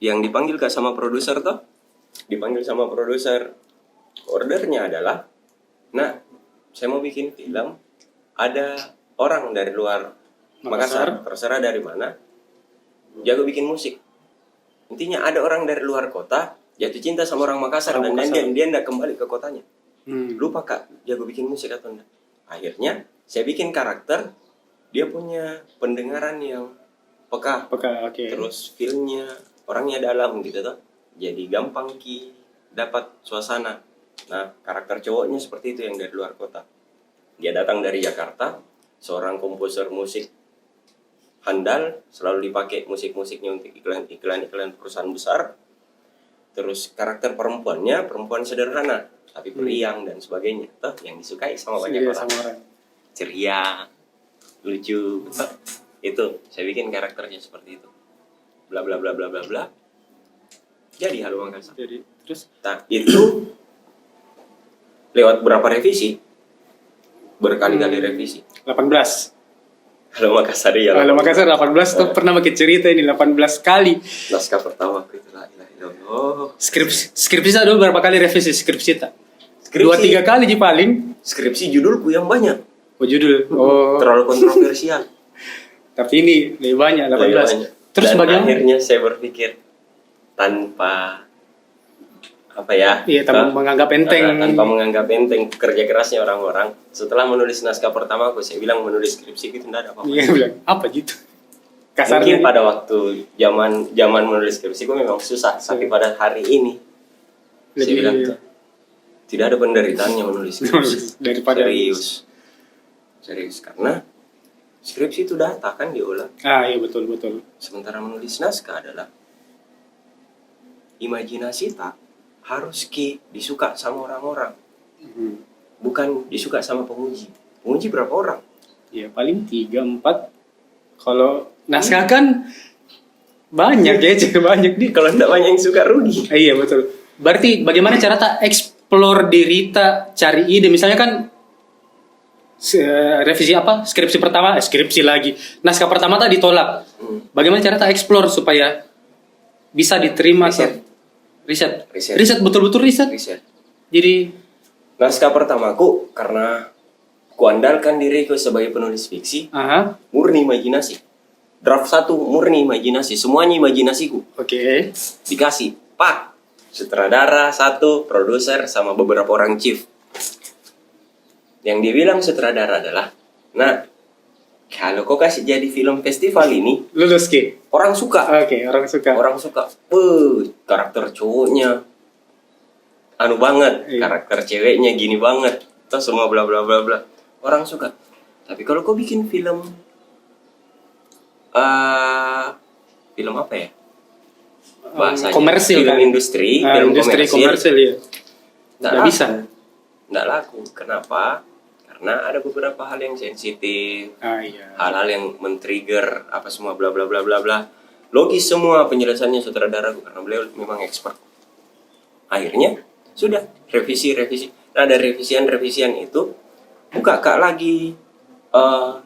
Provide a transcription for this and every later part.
yang dipanggil Kak sama produser toh, dipanggil sama produser, ordernya adalah, nah saya mau bikin film, ada orang dari luar Makassar, terserah dari mana, jago bikin musik. Intinya ada orang dari luar kota jatuh cinta sama orang Makassar dan dia enggak kembali ke kotanya. Lupa Kak, jago bikin musik atau enggak. Akhirnya saya bikin karakter, dia punya pendengaran yang peka, okay. Terus filmnya orangnya dalam gitu tuh, jadi gampang dapat suasana. Nah karakter cowoknya seperti itu yang dari luar kota. Dia datang dari Jakarta, seorang komposer musik handal, selalu dipakai musik-musiknya untuk iklan perusahaan besar. Terus karakter perempuannya perempuan sederhana, tapi periang dan sebagainya, toh yang disukai sama banyak orang. Ceria, lucu, itu saya bikin karakternya seperti itu. Bla bla bla bla bla bla. Jadi Halo Makassar. Jadi terus nah itu lewat berapa revisi? Berkali-kali revisi. 18. Halo Makassar ya. Halo Makassar 18 tuh pernah bikin cerita ini 18 kali. Naskah pertama aku itu la ilaha illallah. Skripsi dulu berapa kali revisi skripsi tak? 2-3 kali di paling. Skripsi judulku yang banyak. Oh judul. Oh. Terlalu kontroversial. Tapi ini lebih banyak 18. Lebih banyak. Terus dan bagaimana? Akhirnya saya berpikir tanpa tanpa menganggap enteng. Tanpa menganggap enteng kerja kerasnya orang-orang. Setelah menulis naskah pertama aku, saya bilang menulis skripsi itu tidak ada apa-apa. Iya bilang apa gitu? Kasarnya. Mungkin pada waktu zaman menulis skripsi itu memang susah, tapi pada hari ini saya bilang tidak ada penderitaannya menulis skripsi. Daripada serius karena skripsi itu data kan diolah. Iya betul. Sementara menulis naskah adalah imajinasi tak harus disuka sama orang-orang. Bukan disuka sama penguji. Penguji berapa orang? Ya paling 3-4. Kalau naskah kan banyak ya, banyak nih. Kalau tidak banyak yang suka rugi. Iya betul. Berarti bagaimana cara tak explore diri, tak cari ide, misalnya kan revisi skripsi pertama, skripsi lagi, naskah pertama tak ditolak. Bagaimana cara tak explore supaya bisa diterima? Riset betul-betul riset. Jadi naskah pertamaku karena kuandalkan diriku sebagai penulis fiksi, murni imajinasi. Draft 1 murni imajinasi, semuanya imajinasiku. Oke. Dikasih, Pak, sutradara 1, produser sama beberapa orang chief. Yang dia bilang sutradara adalah, nah, kalau kau kasih jadi film festival ini, lulus Ki. Orang suka. Oke, orang suka. Karakter cowoknya anu banget, karakter ceweknya gini banget. Terus semua bla bla bla bla. Orang suka. Tapi kalau kau bikin film film apa ya? Bahasanya komersil film kan? Industri komersil ya. Nggak bisa. Nggak laku. Kenapa? Karena ada beberapa hal yang sensitif, hal-hal yang men-trigger apa semua bla bla bla bla bla. Logis semua penjelasannya sutradara karena beliau memang expert. Akhirnya sudah revisi. Nah dari revisian itu buka Kak lagi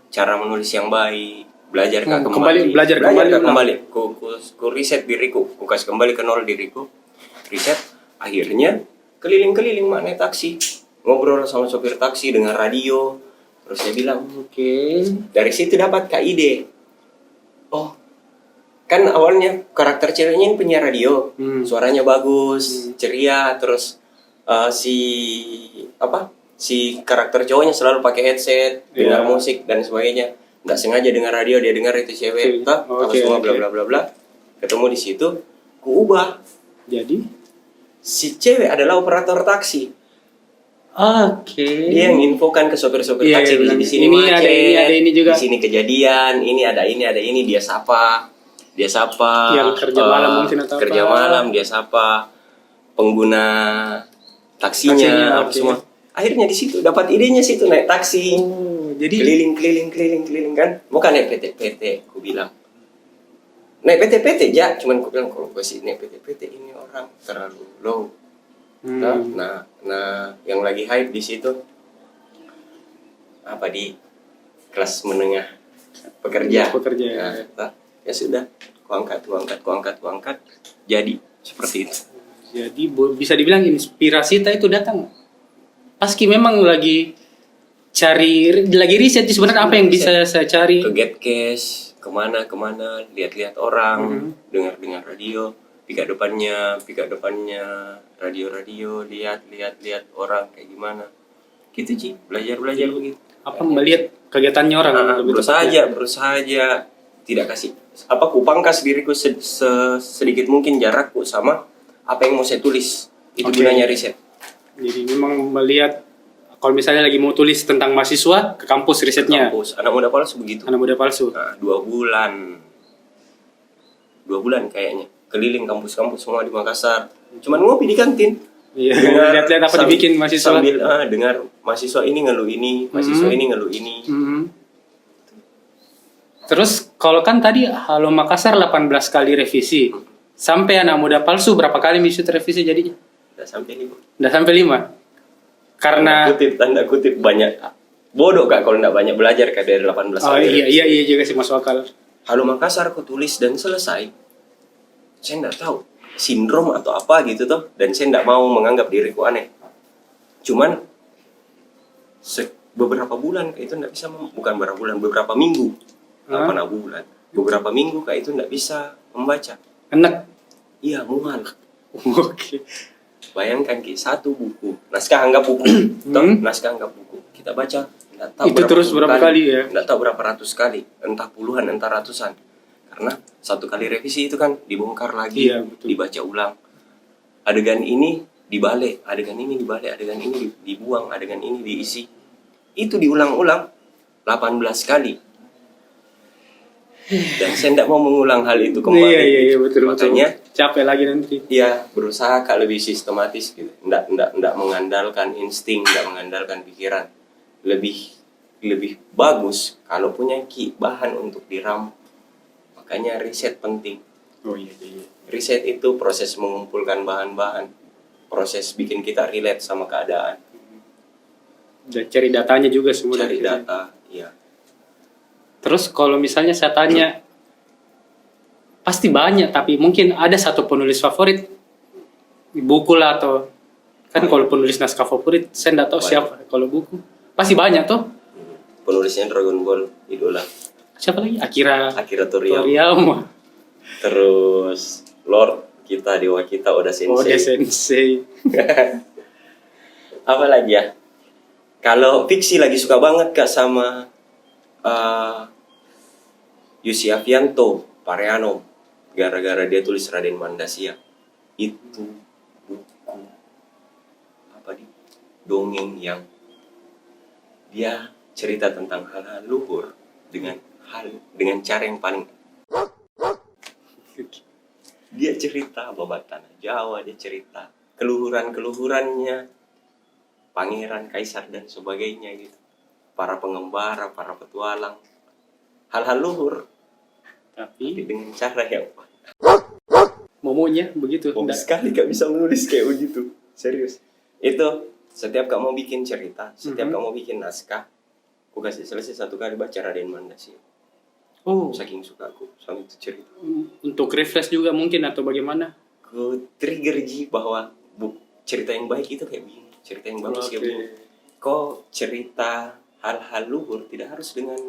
cara menulis yang baik, belajar Kak kembali. Ku riset diriku, ku kasih kembali ke nol diriku. Riset, akhirnya keliling-keliling mana taksi. Ngobrol sama sopir taksi dengan radio. Terus saya bilang, dari situ dapat Kak ide. Oh, kan awalnya karakter ceweknya ini penyiar radio, suaranya bagus, ceria, terus si karakter cowoknya selalu pakai headset, dengar musik dan sebagainya. Nggak sengaja dengar radio, dia dengar itu cewek, semua bla bla bla bla. Ketemu di situ, ku ubah. Jadi si cewek adalah operator taksi. Dia yang infokan ke sopir-sopir taksi di sini ini macet, ada ini juga. Di sini kejadian, ini ada ini, dia sapa. Yang kerja malam mungkin atau kerja malam dia sapa pengguna taksinya apa semua. Akhirnya di situ dapat idenya situ naik taksi. Jadi keliling kan. Bukan naik PT, aku bilang. Naik PT aja, cuman aku bilang kalau gue sih naik PT ini orang terlalu low. Nah, yang lagi hype di situ di kelas menengah pekerja. Nah, ya sudah, ku angkat, jadi seperti itu. Jadi bisa dibilang inspirasi itu datang pas memang lagi lagi riset sebenarnya apa yang bisa saya cari. Ke Getcase, kemana, lihat-lihat orang, dengar radio, pika depannya, radio, lihat orang kayak gimana. Gitu sih, belajar begitu. Apa melihat kegiatannya orang? Berusaha aja, tidak kasih. Ku pangkas diriku sedikit mungkin jarakku sama apa yang mau saya tulis. Itu gunanya riset. Jadi memang melihat kalau misalnya lagi mau tulis tentang mahasiswa ke kampus risetnya. Kampus, anak muda palsu begitu. Anak muda palsu. Nah, 2 bulan kayaknya keliling kampus-kampus semua di Makassar. Cuman ngopi di kantin. Iya. Lihat-lihat apa dibikin mahasiswa. Sambil dengar mahasiswa ini ngeluh ini, mahasiswa ini ngeluh ini. Terus kalau kan tadi Halo Makassar 18 kali revisi. Sampai anak muda palsu berapa kali misi revisi jadinya? Udah sampai 5. Karena tanda kutip banyak bodoh Kak kalau enggak banyak belajar Kak dari 18 kali. Iya juga sih masuk akal. Halo Makassar aku tulis dan selesai. Saya enggak tahu sindrom atau apa gitu toh, dan saya enggak mau menganggap diriku aneh. Cuman beberapa bulan Kak itu enggak bisa, bukan beberapa bulan, beberapa minggu. Apa bulan? Beberapa minggu Kak itu enggak bisa membaca. Enak. Iya, mual. Oke. Bayangkan Ki, 1 buku, naskah anggap buku, naskah anggap buku. Kita baca, enggak tahu itu terus berapa kali ya? Enggak tahu berapa ratus kali, entah puluhan, entah ratusan. Karena 1 kali revisi itu kan dibongkar lagi, dibaca ulang. Adegan ini dibalik, adegan ini dibalik, adegan ini dibuang, adegan ini diisi. Itu diulang-ulang 18 kali. Dan saya tidak mau mengulang hal itu kembali. Iya, betul. Makanya capek lagi nanti. Iya, berusaha Kak lebih sistematis gitu. Nggak mengandalkan insting, nggak mengandalkan pikiran. Lebih bagus kalau punya bahan untuk diram. Makanya riset penting. Iya. Riset itu proses mengumpulkan bahan-bahan, proses bikin kita relate sama keadaan. Dan cari datanya juga semua. Cari data, iya. Terus kalau misalnya saya tanya, pasti banyak, tapi mungkin ada satu penulis favorit di buku lah, atau kan kalau penulis naskah favorit saya nggak tahu siapa. Kalau buku pasti banyak tuh. Penulisnya Dragon Ball idola. Siapa lagi? Akira Toriyama. Terus Lord kita, dewa kita Oda Sensei. Apa lagi ya? Kalau fiksi lagi suka banget Kak sama Yusi Avianto Pareano, gara-gara dia tulis Raden Mandasya. Itu buku dongeng yang dia cerita tentang hal-hal luhur dengan cara yang paling. Dia cerita babat tanah Jawa, dia cerita keluhurannya pangeran, kaisar dan sebagainya gitu. Para pengembara, para petualang, hal-hal luhur, tapi dengan cara yang momonya begitu. Sekali gak bisa menulis kayak begitu, serius. Itu setiap kamu bikin cerita, setiap kamu bikin naskah, aku kasih selesai 1 kali baca Raden Mandasya. Saking suka aku sama itu cerita. Untuk refresh juga mungkin atau bagaimana? Ku trigger bahwa cerita yang baik itu kayak begini, cerita yang bagus kayak begini. Kok cerita hal-hal luhur tidak harus dengan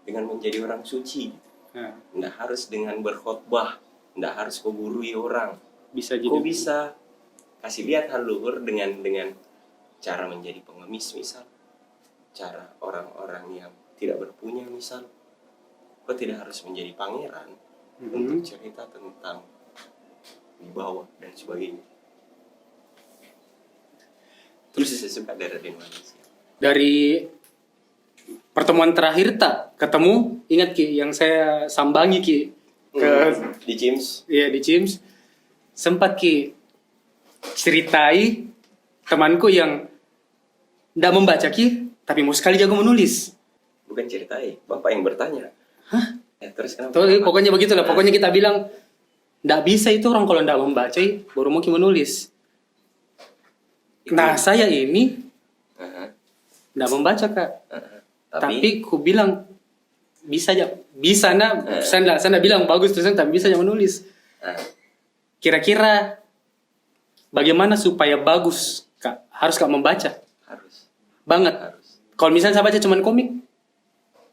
menjadi orang suci. Tidak harus dengan berkhotbah, tidak harus kau gurui orang. Kau bisa kasih lihat hal luhur dengan cara menjadi pengemis misal, cara orang-orang yang tidak berpunya misal. Kau tidak harus menjadi pangeran untuk cerita tentang wibawa dan sebagainya. Terus saya suka dari Raden Mandasya. Dari pertemuan terakhir tak ketemu, ingat Ki yang saya sambangi Ki di Cims. Iya di Cims. Sempat Ki ceritai temanku yang tidak membaca Ki tapi mau sekali jago menulis. Bukan ceritai, Bapak yang bertanya. Hah? Terus kenapa? Pokoknya begitulah. Pokoknya kita bilang tidak bisa itu orang kalau tidak membaca baru mungkin menulis. Nah saya ini tidak membaca Kak. Tapi ku bilang bisa aja, bisa saya nggak bilang bagus tulisan, tapi bisa aja menulis. Kira-kira bagaimana supaya bagus, Kak? Harus Kak membaca? Harus. Banget. Harus. Kalau misalnya saya baca cuman komik,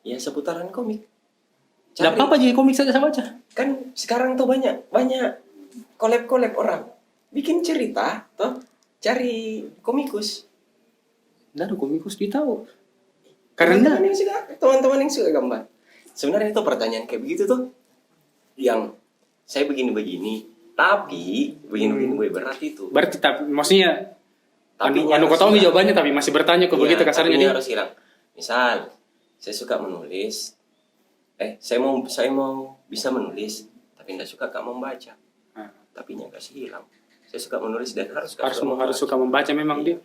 Ya seputaran komik. nggak apa-apa jadi komik saja saya baca. Kan sekarang tuh banyak collab orang bikin cerita, toh cari komikus. Nggak ada komikus ditahu. Teman-teman Karena yang suka gambar. Sebenarnya itu pertanyaan kayak begitu tuh yang saya begini-begini, tapi begini-begini berat itu. berarti maksudnya Tapi anu kau tahu jawabannya tapi masih bertanya kok begitu kasarnya dia. Harus hilang. Misal saya suka menulis, saya mau bisa menulis, tapi tidak suka membaca. Tapinya kasih hilang. Saya suka menulis dan harus suka membaca memang dia.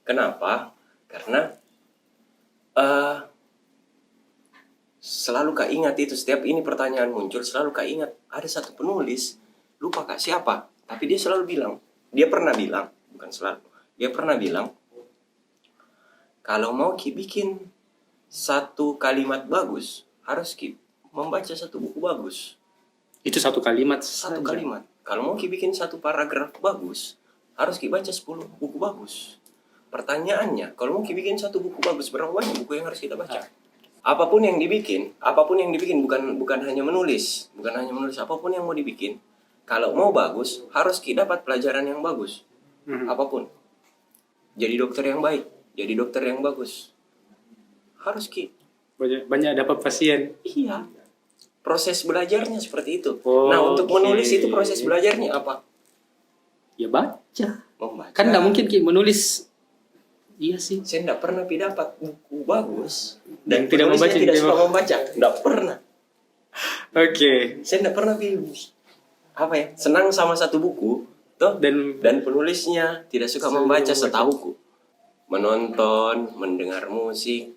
Kenapa? Karena selalu Kak ingat itu, setiap ini pertanyaan muncul selalu Kak ingat ada satu penulis, lupa Kak siapa, tapi dia pernah bilang, kalau mau bikin satu kalimat bagus harus membaca satu buku bagus. Itu satu kalimat. Kalau mau bikin satu paragraf bagus harus baca 10 buku bagus. Pertanyaannya, kalau mau bikin satu buku bagus, berapa banyak buku yang harus kita baca? Apapun yang dibikin bukan hanya menulis, apapun yang mau dibikin, kalau mau bagus harus dapat pelajaran yang bagus. Apapun. Jadi dokter yang baik, jadi dokter yang bagus. Harus banyak dapat pasien. Iya. Proses belajarnya seperti itu. Nah, untuk menulis itu proses belajarnya apa? Ya baca. Membaca. Kan nggak mungkin menulis. Iya sih. Saya tidak pernah dapat buku bagus dan tidak membaca, tidak suka membaca. Tidak pernah. Oke. Saya tidak pernah senang sama satu buku, toh dan penulisnya tidak suka membaca setahuku. Menonton, mendengar musik,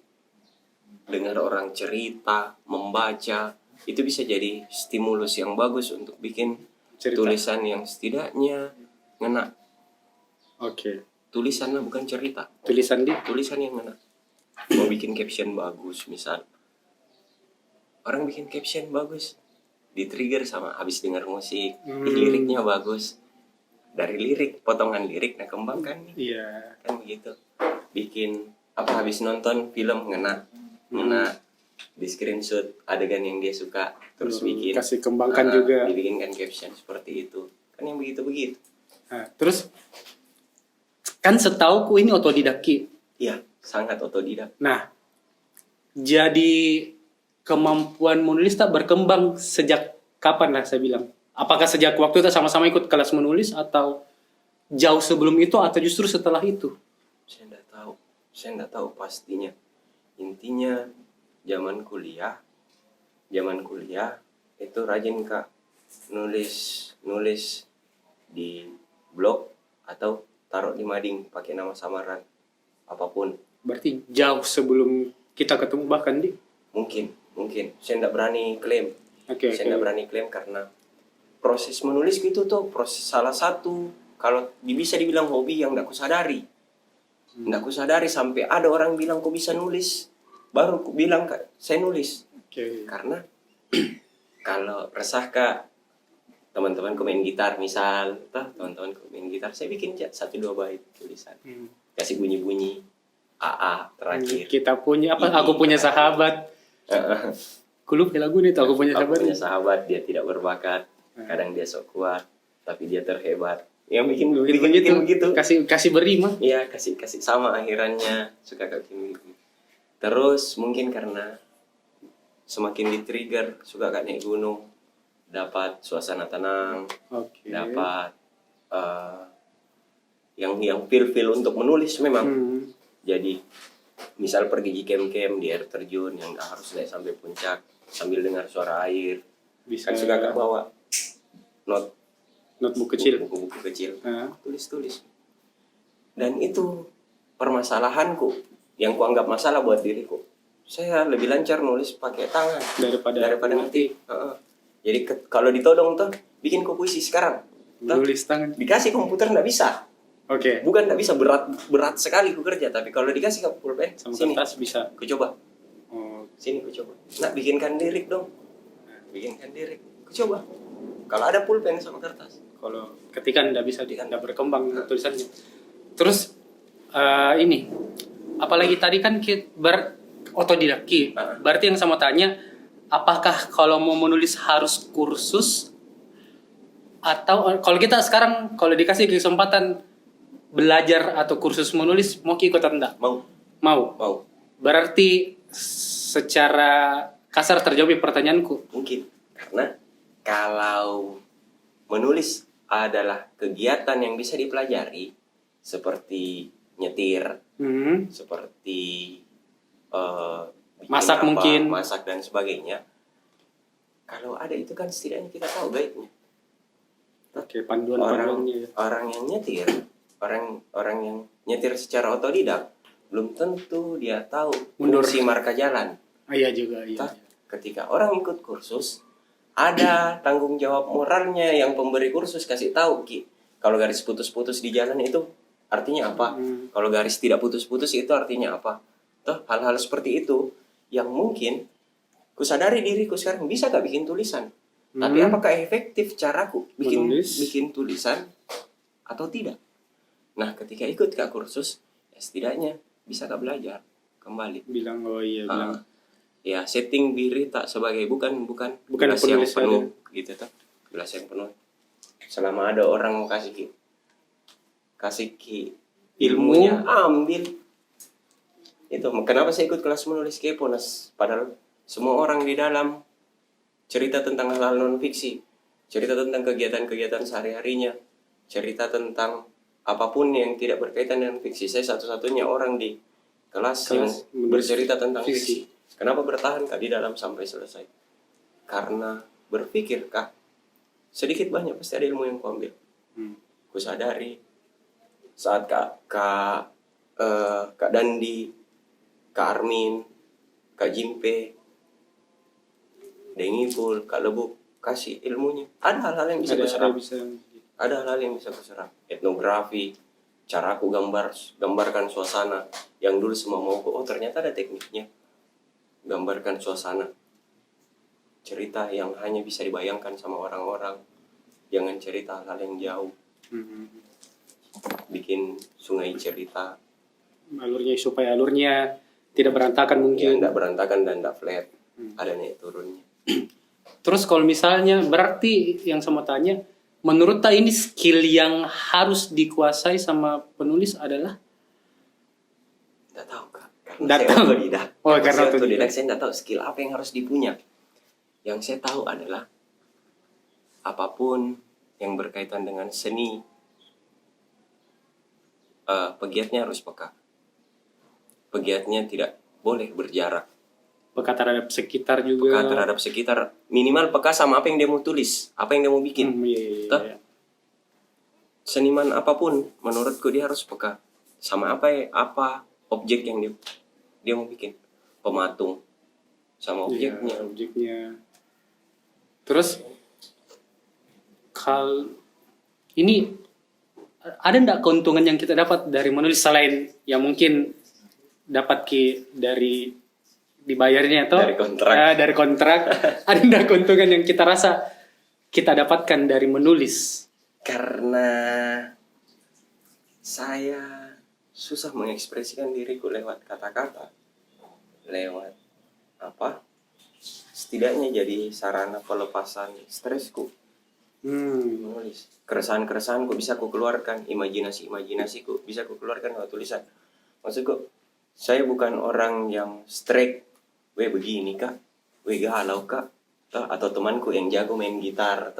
dengar orang cerita, membaca, itu bisa jadi stimulus yang bagus untuk bikin tulisan yang setidaknya ngena. Oke. Tulisannya bukan cerita. Tulisan yang ngena. Mau bikin caption bagus misal. Orang bikin caption bagus, di-trigger sama habis dengar musik, liriknya bagus. Dari lirik, potongan lirik kembangkan nih. Iya. Kan begitu. Bikin habis nonton film ngena. Di screenshot adegan yang dia suka, terus bikin kasih kembangkan juga. Dibikinkan caption seperti itu. Kan yang begitu-begitu. Terus kan setauku ini otodidak. Iya, sangat otodidak. Nah, jadi kemampuan menulis tak berkembang sejak kapan lah saya bilang? Apakah sejak waktu kita sama-sama ikut kelas menulis atau jauh sebelum itu atau justru setelah itu? Saya tidak tahu pastinya. Intinya zaman kuliah itu rajin Kak nulis di blog atau taruh di mading pakai nama samaran apapun. Berarti jauh sebelum kita ketemu bahkan di? Mungkin. Saya tidak berani klaim. Saya tidak berani klaim karena proses menulis gitu tuh salah satu kalau bisa dibilang hobi yang tidak kusadari. Tidak kusadari sampai ada orang bilang kok bisa nulis. Baru aku bilang Kak, saya nulis. Karena kalau resah Kak, teman-temanku main gitar misal, teman-temanku main gitar, saya bikin 1-2 bait tulisan. Kasih bunyi-bunyi AA terakhir. Kita punya aku punya sahabat. Kuluk lagu nih, aku punya sahabat. Aku punya sahabat, dia tidak berbakat. Kadang dia sok kuat, tapi dia terhebat. Yang bikin begitu. Kasih berima. Iya, kasih sama akhirannya suka kayak gini. Terus mungkin karena semakin di-trigger suka naik gunung, dapat suasana tenang, dapat yang feel untuk menulis memang. Jadi misal pergi di camp di air terjun yang nggak harus naik sampai puncak sambil dengar suara air, kan suka bawa notebook kecil, buku kecil, tulis. Dan itu permasalahanku yang kuanggap masalah buat diriku. Saya lebih lancar nulis pakai tangan daripada ngetik. Jadi kalau ditodong tuh bikin puisi sekarang. Nulis tangan. Dikasih komputer nggak bisa. Bukan nggak bisa, berat sekali ku kerja. Tapi kalau dikasih ke pulpen, sama kertas bisa. Ku coba. Sini ku coba. Nak bikinkan lirik dong. Bikinkan lirik. Ku coba. Kalau ada pulpen sama kertas. Kalau ketika tidak bisa tidak berkembang tulisannya. Terus ini, apalagi tadi kan otodidak. Berarti yang saya mau tanya, apakah kalau mau menulis harus kursus atau kalau kita sekarang kalau dikasih kesempatan belajar atau kursus menulis mau ikut atau enggak? Mau. Berarti secara kasar terjawab pertanyaanku. Mungkin karena kalau menulis adalah kegiatan yang bisa dipelajari seperti nyetir, seperti masak mungkin, masak dan sebagainya. Kalau ada itu kan setidaknya kita tahu baiknya. Oke, panduan-panduannya. Orang yang nyetir, orang yang nyetir secara otodidak belum tentu dia tahu fungsi marka jalan. Iya juga, iya. Ketika orang ikut kursus, ada tanggung jawab moralnya yang pemberi kursus kasih tahu, Ki. Kalau garis putus-putus di jalan itu artinya apa? Kalau garis tidak putus-putus itu artinya apa? Tuh, hal-hal seperti itu yang mungkin kusadari diriku sekarang bisa gak bikin tulisan. Tapi apakah efektif caraku bikin tulisan atau tidak? Nah, ketika ikut ke kursus, ya setidaknya bisa gak belajar kembali. Bilang Ya, setting diri tak sebagai bukan gelas yang penuh gitu tuh. Gelas yang penuh. Selama ada orang mau kasih ilmunya, ambil. Itu kenapa saya ikut kelas menulis Keponas, padahal semua orang di dalam cerita tentang hal-hal non fiksi, cerita tentang kegiatan-kegiatan sehari-harinya, cerita tentang apapun yang tidak berkaitan dengan fiksi. Saya satu-satunya orang di kelas yang bercerita tentang fiksi. Kenapa bertahan Kak di dalam sampai selesai? Karena berpikir Kak, sedikit banyak pasti ada ilmu yang kuambil. Ku sadari saat Kak Dandi, Kak Armin, Kak Jimpe, Dengipul, Kak Lebuk kasih ilmunya. Ada hal-hal yang bisa kuserap. Ada hal-hal yang bisa kuserap. Etnografi, cara aku gambarkan suasana yang dulu semua mauku. Oh ternyata ada tekniknya. Gambarkan suasana, cerita yang hanya bisa dibayangkan sama orang-orang. Jangan cerita hal yang jauh. Bikin sungai cerita. Supaya alurnya tidak berantakan mungkin. Ya, tidak berantakan dan tidak flat. Ada naik turunnya. Terus kalau misalnya, berarti yang saya mau tanya, menurut ini skill yang harus dikuasai sama penulis adalah? Tidak tahu Kak. Karena otodidak saya tidak tahu skill apa yang harus dipunya. Yang saya tahu adalah apapun yang berkaitan dengan seni, pegiatnya harus peka. Pegiatnya tidak boleh berjarak. Peka terhadap sekitar juga. Peka terhadap sekitar. Minimal peka sama apa yang dia mau tulis, apa yang dia mau bikin. Iya. Seniman apapun, menurutku dia harus peka sama apa objek yang dia mau bikin. Pematung sama objeknya. Terus ini ada enggak keuntungan yang kita dapat dari menulis selain yang mungkin dapat dari dibayarnya atau dari kontrak ada enggak keuntungan yang kita rasa kita dapatkan dari menulis? Karena saya susah mengekspresikan diriku lewat kata-kata, lewat setidaknya jadi sarana pelepasan stresku. Menulis keresahan-keresahanku bisa ku keluarkan, imajinasiku bisa ku keluarkan lewat tulisan. Maksudku, saya bukan orang yang straight, begini Kak, galau Kak, atau temanku yang jago main gitar,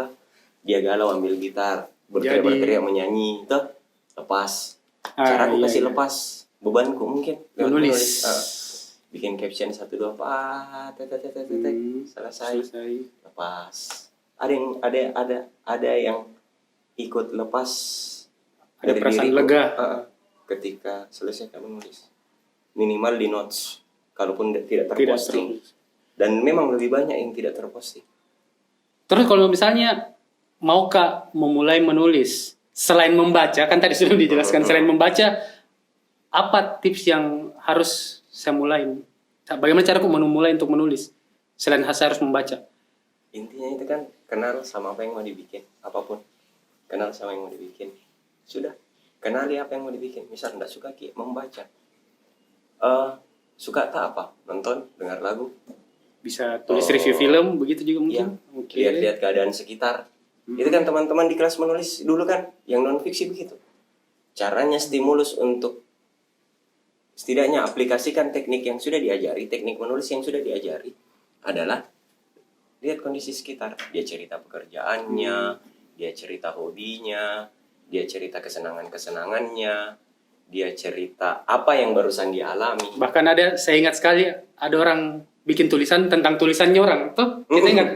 dia galau ambil gitar, berteriak menyanyi, lepas. Cara aku kasih lepas bebanku mungkin lewat menulis. Bikin caption 1 2 selesai lepas. Ada yang ikut lepas ada perasaan lega ketika selesai kamu menulis. Minimal di notes kalaupun tidak terposting. Dan memang lebih banyak yang tidak terposting. Terus kalau misalnya mau Kak memulai menulis selain membaca, kan tadi sudah dijelaskan, selain membaca apa tips yang harus saya mulai? Bagaimana cara aku memulai untuk menulis selain saya harus membaca? Intinya itu kan kenal sama apa yang mau dibikin, apapun. Kenal sama yang mau dibikin. Sudah, kenali apa yang mau dibikin. Misal enggak suka membaca. Suka tak apa? Nonton, dengar lagu. Bisa tulis review film, begitu juga mungkin. Iya. Lihat-lihat keadaan sekitar. Itu kan teman-teman di kelas menulis dulu kan, yang non fiksi begitu. Caranya stimulus untuk setidaknya aplikasikan teknik yang sudah diajari, teknik menulis yang sudah diajari adalah lihat kondisi sekitar. Dia cerita pekerjaannya, dia cerita hobinya, dia cerita kesenangan-kesenangannya, dia cerita apa yang barusan dia alami. Bahkan saya ingat sekali ada orang bikin tulisan tentang tulisannya orang, tuh kita ingat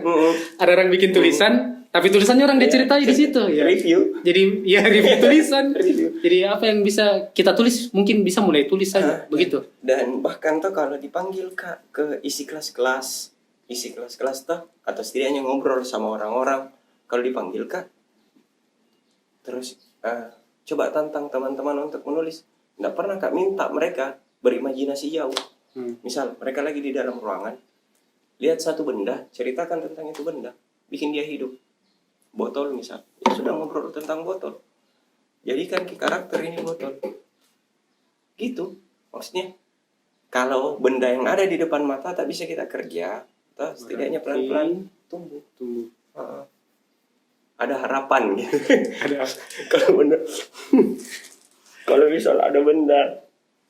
ada orang bikin tulisan, tapi tulisannya orang dia ceritai di situ. Ya. Review. Jadi ya review tulisan. Jadi apa yang bisa kita tulis mungkin bisa mulai tulis saja, begitu. Dan bahkan tuh kalau dipanggil Kak ke isi kelas-kelas tuh atau setidaknya ngobrol sama orang-orang, kalau dipanggil Kak, terus coba tantang teman-teman untuk menulis. Nggak pernah Kak minta mereka berimajinasi jauh. Misal mereka lagi di dalam ruangan, lihat satu benda, ceritakan tentang itu benda, bikin dia hidup. Botol misal, ya sudah ngobrol tentang botol. Jadikan karakter ini botol. Gitu, maksudnya. Kalau benda yang ada di depan mata tak bisa kita kerja, setidaknya pelan-pelan tumbuh. Ada harapan gitu. Kalau misal ada benda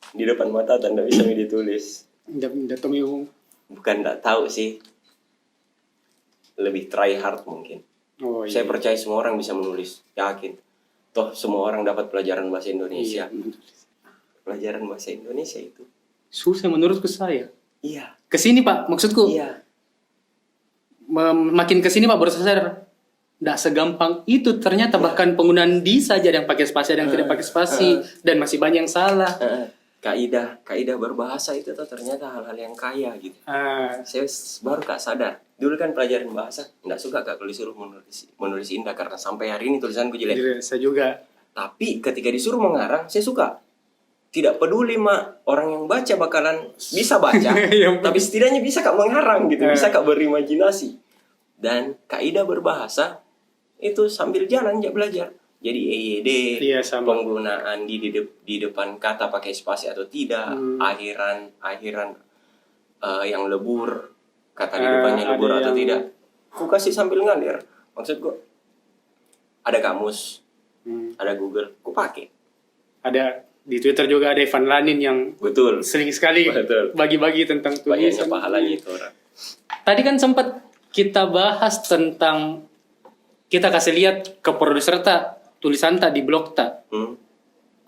di depan mata tanda bisa ditulis. Bukan enggak tahu sih. Lebih try hard mungkin. Saya percaya semua orang bisa menulis, yakin. Toh semua orang dapat pelajaran bahasa Indonesia. Pelajaran bahasa Indonesia itu susah menurutku saya. Iya. Kesini Pak, maksudku. Iya. Makin kesini Pak baru sadar. Nggak segampang itu ternyata bahkan penggunaan di saja yang pakai spasi dan tidak pakai spasi dan masih banyak yang salah. Kaidah berbahasa itu tuh ternyata hal-hal yang kaya gitu. Saya baru Kak sadar. Dulu kan pelajaran bahasa nggak suka Kak kalau disuruh menulis indah karena sampai hari ini tulisanku jelek. Saya juga. Tapi ketika disuruh mengarang saya suka. Tidak peduli orang yang baca bakalan bisa baca, tapi setidaknya bisa Kak mengarang gitu, bisa Kak berimajinasi. Dan kaidah berbahasa itu sambil jalan ya belajar. Jadi EYD, penggunaan di depan kata pakai spasi atau tidak, akhiran yang lebur, kata di depannya lebur atau tidak. Ku kasih sambil ngalir. Maksudku ada kamus, ada Google, ku pakai. Ada di Twitter juga ada Ivan Lanin yang sering sekali bagi-bagi tentang tulisan. Banyaknya pahalanya itu orang. Tadi kan sempat kita bahas tentang kita kasih lihat ke produser tulisan di blog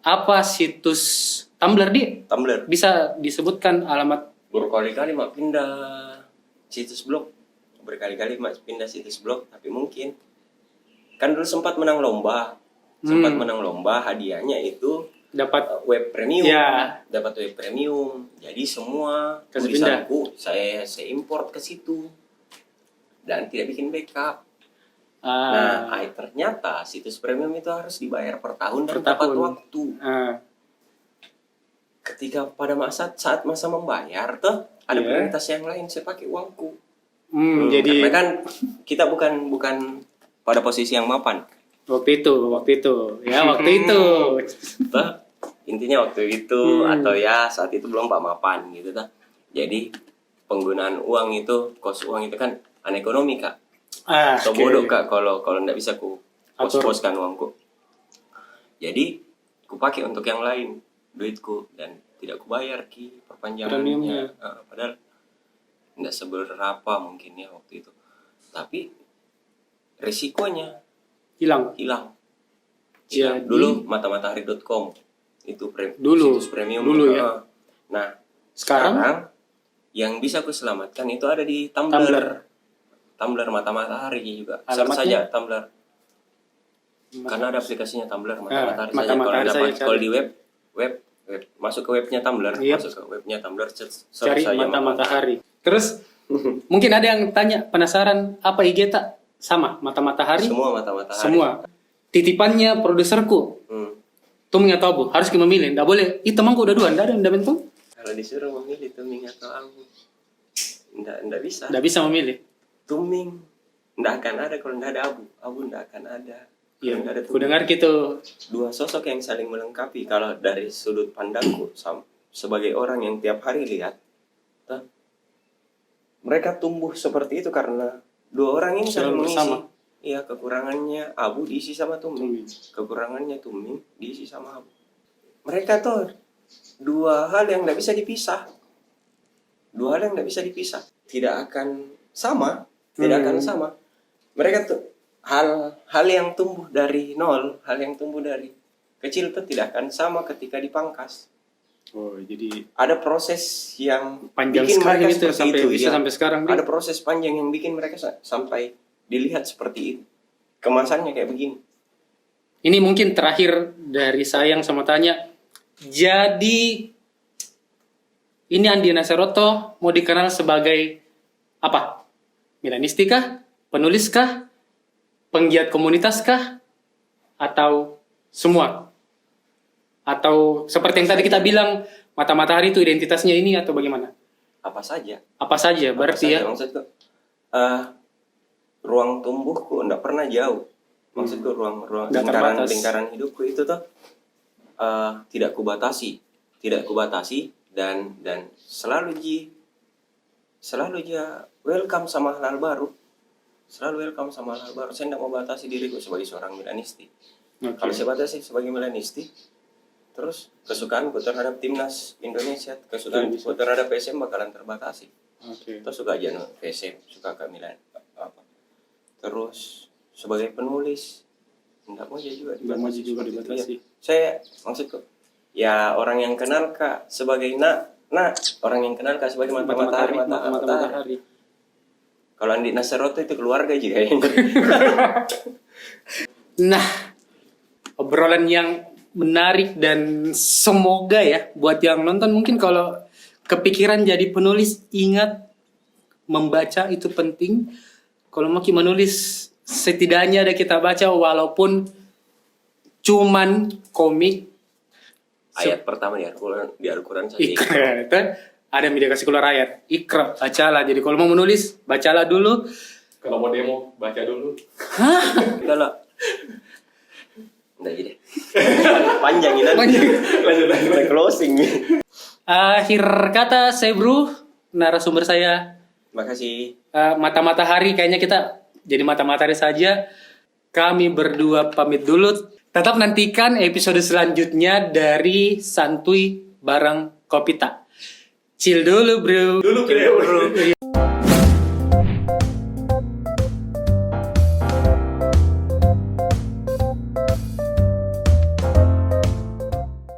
apa situs Tumblr Tumblr bisa disebutkan alamat? Berkali-kali mak pindah situs blog, tapi mungkin kan dulu sempat menang lomba, hadiahnya itu dapat web premium, jadi semua tulisanku saya import ke situ dan tidak bikin backup. Nah, ternyata situs premium itu harus dibayar per tahun dan tepat waktu. Ketika pada saat masa membayar ada prioritas yang lain, saya pakai uangku. Jadi karena kan kita bukan pada posisi yang mapan. Waktu itu. Intinya waktu itu atau ya saat itu belum mapan gitu Jadi penggunaan uang itu, kos uang itu kan anekonomi Kak. Bodoh Kak kalau enggak bisa ku pos-poskan uangku. Jadi ku pakai untuk yang lain duitku dan tidak ku bayar perpanjangannya. Padahal enggak seberapa mungkin ya waktu itu. Tapi risikonya hilang. Ya, dulu matamatahari.com itu situs premium dulu ya. Nah, sekarang yang bisa ku selamatkan itu ada di Tumblr Mata Matahari juga. Search saja Tumblr. Karena ada aplikasinya Tumblr Mata Matahari saja. Kalau di web masuk ke webnya Tumblr, cari Mata Matahari. Terus mungkin ada yang penasaran apa IG sama Mata Matahari? Semua Mata Matahari. Semua. Titipannya produserku. Tuh nggak tahu harus kita memilih. Nggak boleh. Temanku udah dua, nggak ada yang bentuk. Kalau disuruh memilih tuming atau abu, nggak bisa. Nggak bisa memilih. Tuming nggak akan ada kalau nggak ada abu. Abu nggak akan ada. Iya. Nggak ada Ku dengar gitu. Dua sosok yang saling melengkapi. Kalau dari sudut pandangku, sebagai orang yang tiap hari lihat, mereka tumbuh seperti itu karena dua orang ini saling mengisi. Bersama. Iya, kekurangannya abu diisi sama tuming, kekurangannya tuming diisi sama abu. Mereka tuh dua hal yang tidak bisa dipisah. Dua hal yang tidak bisa dipisah. Tidak akan sama, tidak akan sama. Mereka tuh hal yang tumbuh dari nol, hal yang tumbuh dari kecil tuh tidak akan sama ketika dipangkas. Oh, jadi ada proses yang panjang bikin sekali mereka itu seperti sampai itu, bisa ya. sampai sekarang. Ada proses panjang yang bikin mereka sampai dilihat seperti itu. Kemasannya kayak begini. Ini mungkin terakhir dari saya yang sama tanya. Jadi ini Andi Naseroto mau dikenal sebagai apa? Milenisti kah? Penulis kah? Penggiat komunitas kah? Atau semua? Atau seperti yang tadi kita bilang, mata matahari itu identitasnya ini atau bagaimana? Apa saja? Apa saja berarti ya? Maksudku, ruang tumbuhku enggak pernah jauh. Maksudku ruang lingkaran hidupku itu tuh tidak kubatasi dan selalu welcome sama hal baru. Saya tidak mau batasi diriku sebagai seorang milenisti. Okay. Kalau saya batasi sebagai milenisti, terus kesukaanku terhadap timnas Indonesia, kesukaanku terhadap PSM bakalan terbatasi. Okay. Terus suka aja PSM, suka ke Milan apa. Terus sebagai penulis enggak mau juga dibatasi. Ya. Saya maksudku ya orang yang kenal Kak sebagai orang yang kenal Kak sebagai mata matahari. Kalau Andi Naseroto itu keluarga juga ya. Nah, obrolan yang menarik dan semoga ya buat yang nonton mungkin kalau kepikiran jadi penulis ingat membaca itu penting. Kalau mau menulis setidaknya ada kita baca walaupun cuman komik. Ayat pertama di Al-Quran saja. Ada yang dia kasih keluar ayat. Ikra, bacalah. Jadi kalau mau menulis, bacalah dulu. Kalau mau demo, baca dulu. Hah? Kalau enggak jadi. Panjang ini. Lanjut. Closing. Akhir kata saya bro, narasumber saya. Makasih. Mata matahari kayaknya kita jadi mata matahari saja. Kami berdua pamit dulu. Tetap nantikan episode selanjutnya dari Santuy bareng Kopita. Chill dulu bro. Dulu bro.